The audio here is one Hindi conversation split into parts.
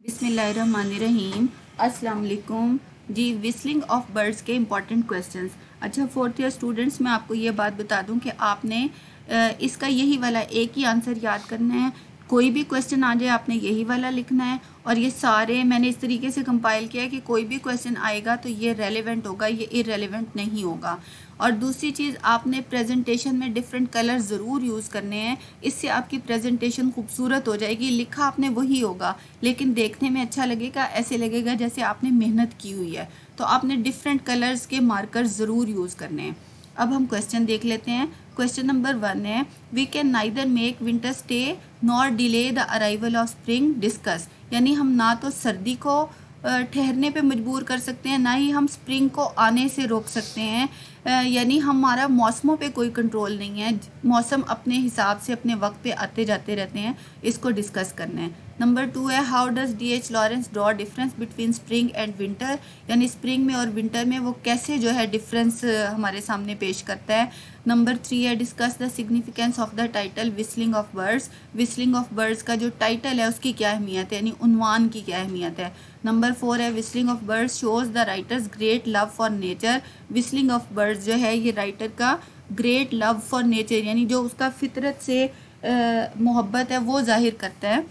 बिस्मिल्लाहिर्रहमानिर्रहीम। अस्सलाम वालेकुम जी। विस्लिंग ऑफ बर्ड्स के इम्पॉर्टेंट क्वेश्चंस। अच्छा, फोर्थ ईयर स्टूडेंट्स, मैं आपको ये बात बता दूं कि आपने इसका यही वाला एक ही आंसर याद करना है। कोई भी क्वेश्चन आ जाए आपने यही वाला लिखना है। और ये सारे मैंने इस तरीके से कंपाइल किया है कि कोई भी क्वेश्चन आएगा तो ये रेलेवेंट होगा, ये इरेलीवेंट नहीं होगा। और दूसरी चीज़, आपने प्रेजेंटेशन में डिफरेंट कलर ज़रूर यूज़ करने हैं। इससे आपकी प्रेजेंटेशन खूबसूरत हो जाएगी। लिखा आपने वही होगा लेकिन देखने में अच्छा लगेगा, ऐसे लगेगा जैसे आपने मेहनत की हुई है। तो आपने डिफरेंट कलर्स के मार्कर ज़रूर यूज़ करने हैं। अब हम क्वेश्चन देख लेते हैं। क्वेश्चन नंबर 1 है, we can neither make winter stay nor delay the arrival of spring discuss. यानी हम ना तो सर्दी को ठहरने पे मजबूर कर सकते हैं, ना ही हम स्प्रिंग को आने से रोक सकते हैं। यानी हमारा मौसमों पे कोई कंट्रोल नहीं है। मौसम अपने हिसाब से अपने वक्त पे आते जाते रहते हैं। इसको डिस्कस करना है। नंबर 2 है, how does D.H. Lawrence draw difference between spring and winter. यानी स्प्रिंग में और विंटर में वो कैसे जो है डिफरेंस हमारे सामने पेश करता है। नंबर 3 है, discuss the significance of the title whistling of birds. Whistling of birds का जो टाइटल है उसकी क्या अहमियत है, यानी उन्वान की क्या अहमियत है। नंबर 4 है, whistling of birds shows the writers great love for nature. Whistling of birds जो है ये राइटर का ग्रेट लव फॉर नेचर, यानी जो उसका फितरत से मोहब्बत है वो जाहिर करता है।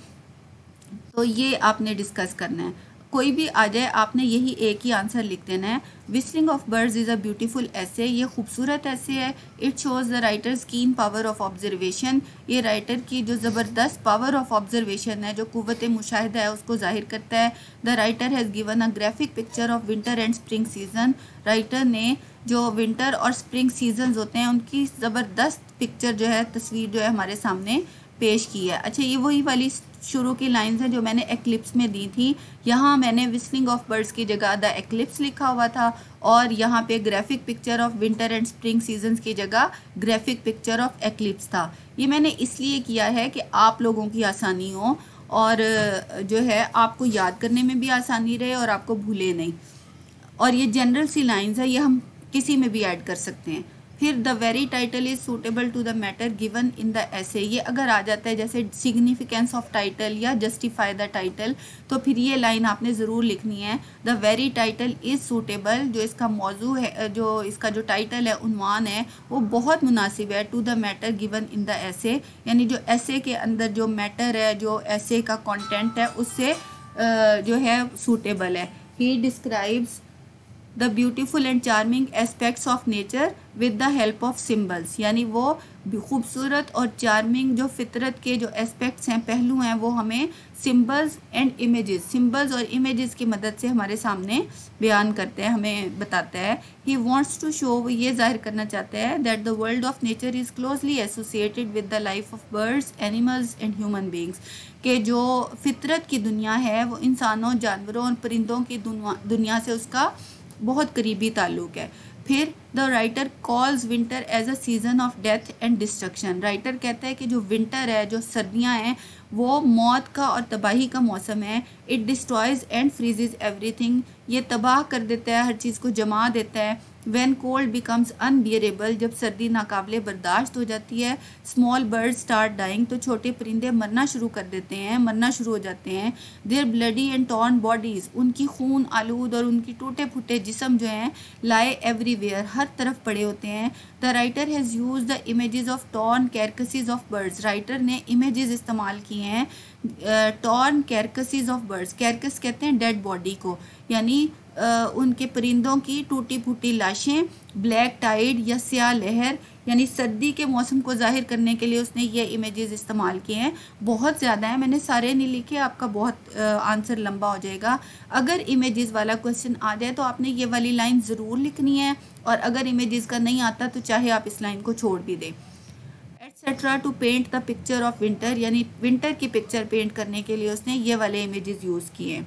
तो ये आपने डिस्कस करना है। कोई भी आ जाए आपने यही एक ही आंसर लिख देना है। Whistling of birds is a beautiful ऐसे, ये खूबसूरत ऐसे है। इट शोज़ द राइटर्स कीन पावर ऑफ ऑब्जर्वेशन। ये राइटर की जो ज़बरदस्त पावर ऑफ ऑब्जर्वेशन है, जो कुव्वत मुशाहिदा है, उसको जाहिर करता है। The writer has given a graphic picture of winter and spring season. Writer ने जो विंटर और स्प्रिंग सीजन्स होते हैं उनकी ज़बरदस्त पिक्चर जो है, तस्वीर जो है हमारे सामने पेश की है। अच्छा, ये वही वाली शुरू की लाइंस हैं जो मैंने एक्लिप्स में दी थी। यहाँ मैंने विस्लिंग ऑफ बर्ड्स की जगह द एक्लिप्स लिखा हुआ था और यहाँ पे graphic picture of winter and spring seasons की जगह ग्राफिक पिक्चर ऑफ एक्लिप्स था। ये मैंने इसलिए किया है कि आप लोगों की आसानी हो और जो है आपको याद करने में भी आसानी रहे और आपको भूले नहीं। और ये जनरल सी लाइंस है, ये हम किसी में भी ऐड कर सकते हैं। फिर the very title is suitable to the matter given in the essay. ये अगर आ जाता है जैसे सिग्निफिकेंस ऑफ टाइटल या जस्टिफाई द टाइटल, तो फिर ये लाइन आपने ज़रूर लिखनी है। The very title is suitable, जो इसका मौजू है, जो इसका जो टाइटल है, उन्वान है, वो बहुत मुनासिब है to the matter given in the essay. यानी जो ऐसे के अंदर जो मैटर है, जो ऐसे का कंटेंट है, उससे जो है सूटेबल है। He describes the beautiful and charming aspects of nature with the help of symbols. यानी वो खूबसूरत और चार्मिंग जो फितरत के जो एस्पेक्ट्स हैं, पहलू हैं, वो हमें सिम्बल्स एंड इमेजेस, सिम्बल्स और इमेजेस की मदद से हमारे सामने बयान करते हैं, हमें बताता है। ही वॉन्ट्स टू शो, वो ये जाहिर करना चाहते हैं, that the world of nature is closely associated with the life of birds, animals and human beings. कि जो फितरत की दुनिया है वो इंसानों, जानवरों और परिंदों की दुनिया से उसका बहुत करीबी ताल्लुक है। फिर the writer calls winter as a season of death and destruction. Writer कहता है कि जो विंटर है, जो सर्दियां हैं, वो मौत का और तबाही का मौसम है। इट डिस्ट्रॉयज एंड फ्रीजेज एवरीथिंग, ये तबाह कर देता है, हर चीज़ को जमा देता है। व्हेन कोल्ड बिकम्स अनबियरेबल, जब सर्दी नाकाबिले बर्दाश्त हो जाती है। स्मॉल बर्ड्स स्टार्ट डाइंग, तो छोटे परिंदे मरना शुरू कर देते हैं, मरना शुरू हो जाते हैं। Their bloody and torn bodies, उनकी खून आलूद और उनकी टूटे फूटे जिस्म जो हैं, लाए एवरीवेयर, हर तरफ पड़े होते हैं। The writer has use the images of torn carcasses of birds. Writer ने इमेजेस इस्तेमाल किए हैं torn carcasses of birds. Carcass कहते हैं डेड बॉडी को, यानी उनके परिंदों की टूटी फूटी लाशें। ब्लैक टाइड या स्याह लहर, यानी सर्दी के मौसम को जाहिर करने के लिए उसने ये इमेजेस इस्तेमाल किए हैं। बहुत ज़्यादा है, मैंने सारे नहीं लिखे, आपका बहुत आंसर लंबा हो जाएगा। अगर इमेजेस वाला क्वेश्चन आ जाए तो आपने ये वाली लाइन ज़रूर लिखनी है, और अगर इमेजेस का नहीं आता तो चाहे आप इस लाइन को छोड़ भी दें। Etcetera to paint the picture of winter, यानी विंटर की पिक्चर पेंट करने के लिए उसने ये वाले इमेजेस यूज़ किए।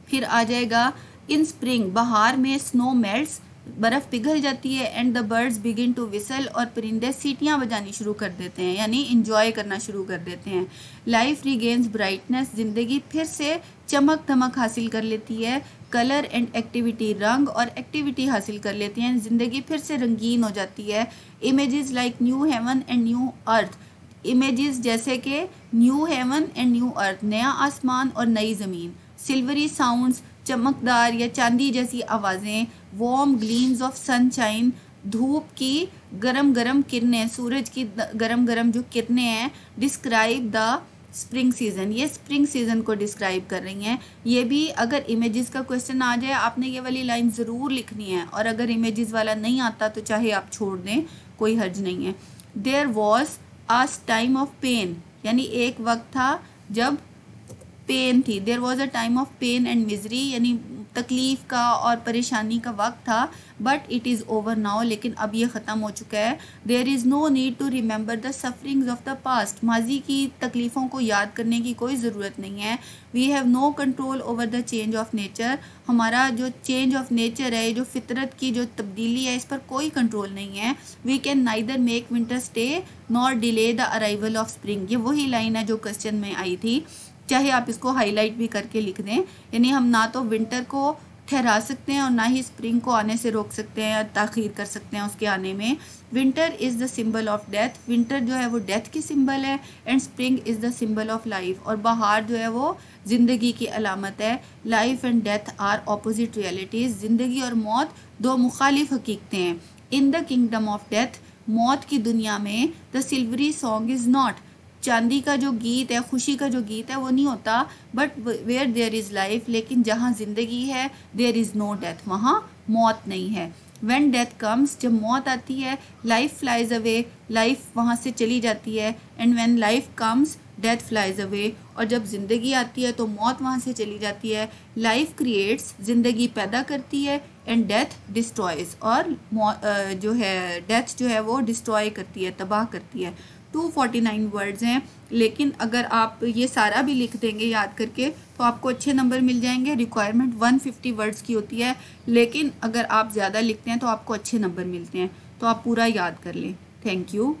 फिर आ जाएगा इन स्प्रिंग, बहार में स्नो मेल्ट्स, बर्फ़ पिघल जाती है। And the birds begin to whistle, और परिंदे सीटियाँ बजानी शुरू कर देते हैं, यानी इंजॉय करना शुरू कर देते हैं। लाइफ रिगेन्स ब्राइटनेस, ज़िंदगी फिर से चमक धमक हासिल कर लेती है। कलर एंड एक्टिविटी, रंग और एक्टिविटी हासिल कर लेती हैं, ज़िंदगी फिर से रंगीन हो जाती है। Images like new heaven and new earth, images जैसे कि न्यू हेवन एंड न्यू अर्थ, नया आसमान और नई ज़मीन। सिल्वरी साउंड्स, चमकदार या चांदी जैसी आवाज़ें। वार्म ग्लीम्स ऑफ सनशाइन, धूप की गरम गरम किरणें, सूरज की गरम गरम जो किरणें हैं। डिस्क्राइब द स्प्रिंग सीज़न, ये स्प्रिंग सीज़न को डिस्क्राइब कर रही हैं। ये भी अगर इमेजेस का क्वेश्चन आ जाए आपने ये वाली लाइन ज़रूर लिखनी है, और अगर इमेजेस वाला नहीं आता तो चाहे आप छोड़ दें, कोई हर्ज नहीं है। There was a time of pain, यानी एक वक्त था जब पेन थी। There was a time of pain and misery, यानी तकलीफ़ का और परेशानी का वक्त था। But it is over now, लेकिन अब ये ख़त्म हो चुका है। There is no need to remember the sufferings of the past, माजी की तकलीफ़ों को याद करने की कोई ज़रूरत नहीं है। We have no control over the change of nature, हमारा जो चेंज ऑफ नेचर है, जो फितरत की जो तब्दीली है, इस पर कोई कंट्रोल नहीं है। We can neither make winter stay nor delay the arrival of spring, ये वही लाइन है जो क्वेश्चन में आई थी। चाहे आप इसको हाईलाइट भी करके लिख दें, यानी हम ना तो विंटर को ठहरा सकते हैं और ना ही स्प्रिंग को आने से रोक सकते हैं या ताख़ीर कर सकते हैं उसके आने में। Winter is the symbol of death, winter जो है वो डेथ की सिंबल है। And spring is the symbol of life, और बहार जो है वो ज़िंदगी की अलामत है। Life and death are opposite realities, ज़िंदगी और मौत दो मुखालिफ हकीकतें हैं। In the kingdom of death, मौत की दुनिया में, the silvery song is not, चांदी का जो गीत है, खुशी का जो गीत है वो नहीं होता। But where there is life, लेकिन जहाँ ज़िंदगी है, देयर इज़ नो डेथ, वहाँ मौत नहीं है। व्हेन डेथ कम्स, जब मौत आती है, लाइफ फ्लाइज अवे, लाइफ वहाँ से चली जाती है। And when life comes, death flies away, और जब ज़िंदगी आती है तो मौत वहाँ से चली जाती है। लाइफ क्रिएट्स, ज़िंदगी पैदा करती है। एंड डेथ डिस्ट्रॉयज़, और जो है डेथ जो है वो डिस्ट्रॉय करती है, तबाह करती है। 249 वर्ड्स हैं, लेकिन अगर आप ये सारा भी लिख देंगे याद करके तो आपको अच्छे नंबर मिल जाएंगे। रिक्वायरमेंट 150 वर्ड्स की होती है, लेकिन अगर आप ज़्यादा लिखते हैं तो आपको अच्छे नंबर मिलते हैं। तो आप पूरा याद कर लें। Thank you.